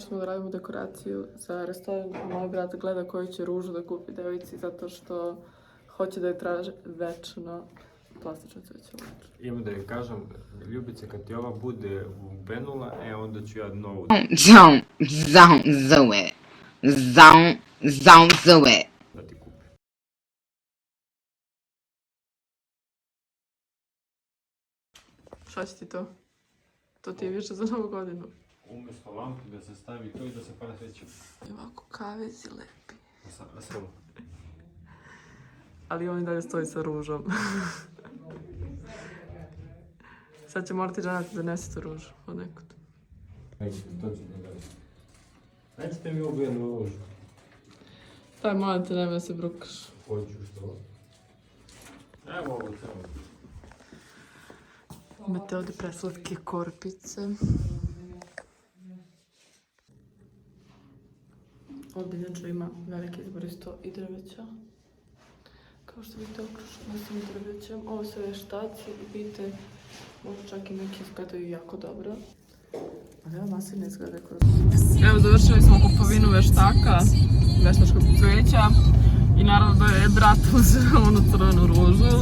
Došli smo da radimo dekoraciju za restoran. Moj brat gleda koju će ružu da kupi devojci zato što hoće da je traže večno plastično cveće večno. Ima da joj kažem, Ljubice, kad ti ova bude ubenula, onda ću ja novu. Zove. Da ti kupim. Šta će ti to? To ti je više za novu godinu. Umjesto lampi da se stavi to i da se para sveće. I ovako kavezi lepi. Na sremu. Ali on i dalje stoji sa ružom. Sad će morati žena ti donesi tu ružu od nekud. Nećete, to ću ne gledati. Nećete mi ovu jednu ružu. Daj, molim te, nemoj da se brukaš. Hoću što? Evo ovo crno. Imate ovdje preslatke korpice. Ovdje inače ima veliki izbor isto i drveća. Kao što vidite, okrušeno sam drvećem. Ovo su veštaci i vidite, možda čak i neki izgledaju jako dobro. Ali evo masi ne izgleda kroz. Evo, završili smo kupovinu veštaka, veštačkog cveća. I naravno da je brat uzeo onu crvenu ružu.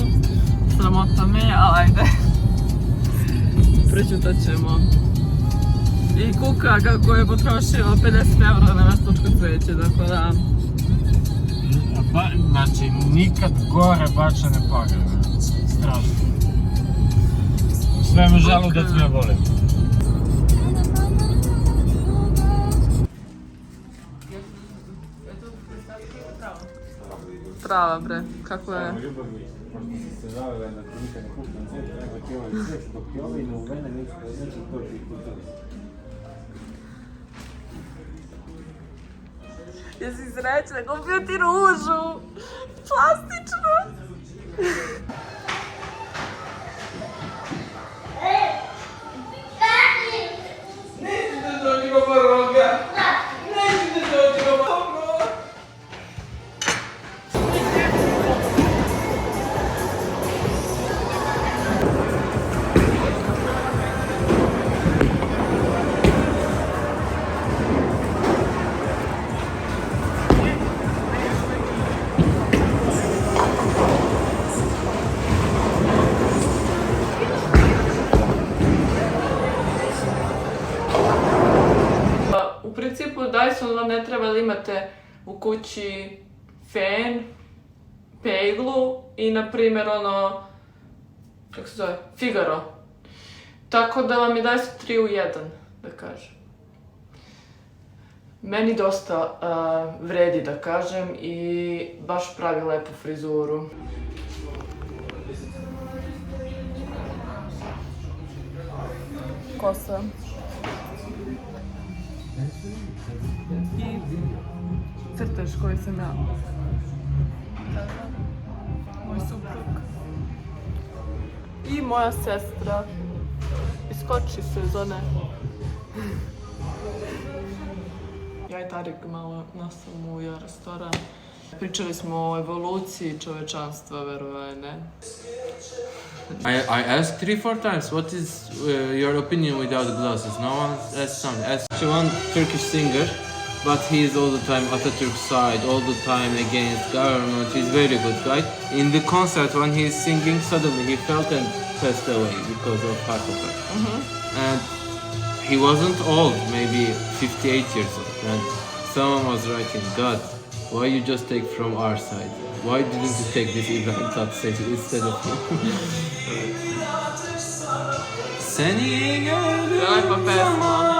Sramota me, ali ajde. Prećutat ćemo. I kuka kako je potrošio 50 € na veštačko cveće, tako da... Znači, nikad gore bačene pare. Strašno. Sve me želudac me boli. Trava bre, kako je? Ljubavi, možda si se zavela da ti nikad ne kupim cvijet, nego ti ovaj cvijet, dok ti ovaj ne uvene, neće to ti kupiti. Jesi srećna, kupio ti ružu! Plastičnu! Nećete doći go paroga! Nećete doći go paroga! U principu Dyson vam ne treba da imate u kući fen, peglu i na primjer ono, kako se zove, Figaro. Tako da vam je Dyson 3 u 1, da kažem. Meni dosta vredi da kažem i baš pravi lepu frizuru. Kosa. I crtež koji sam ja. Moj suprug. I moja sestra. Iskoči se iz one. Ja i Tarik malo nastavimo u restoran. Pričali smo o evoluciji čovečanstva, verovali ne. I asked 3-4 times, what is your opinion without glasses? No one asked something. Asked one Turkish singer, but he is all the time Atatürk's side, all the time against government. He's very good guy. In the concert, when he is singing, suddenly he felt and passed away because of heart attack. And he wasn't old, maybe 58 years old. And someone was writing, God, why you just take from our side? Why didn't you take this Ibrahim Tatlıses instead of him? Seni gördüm. Lepa pesma.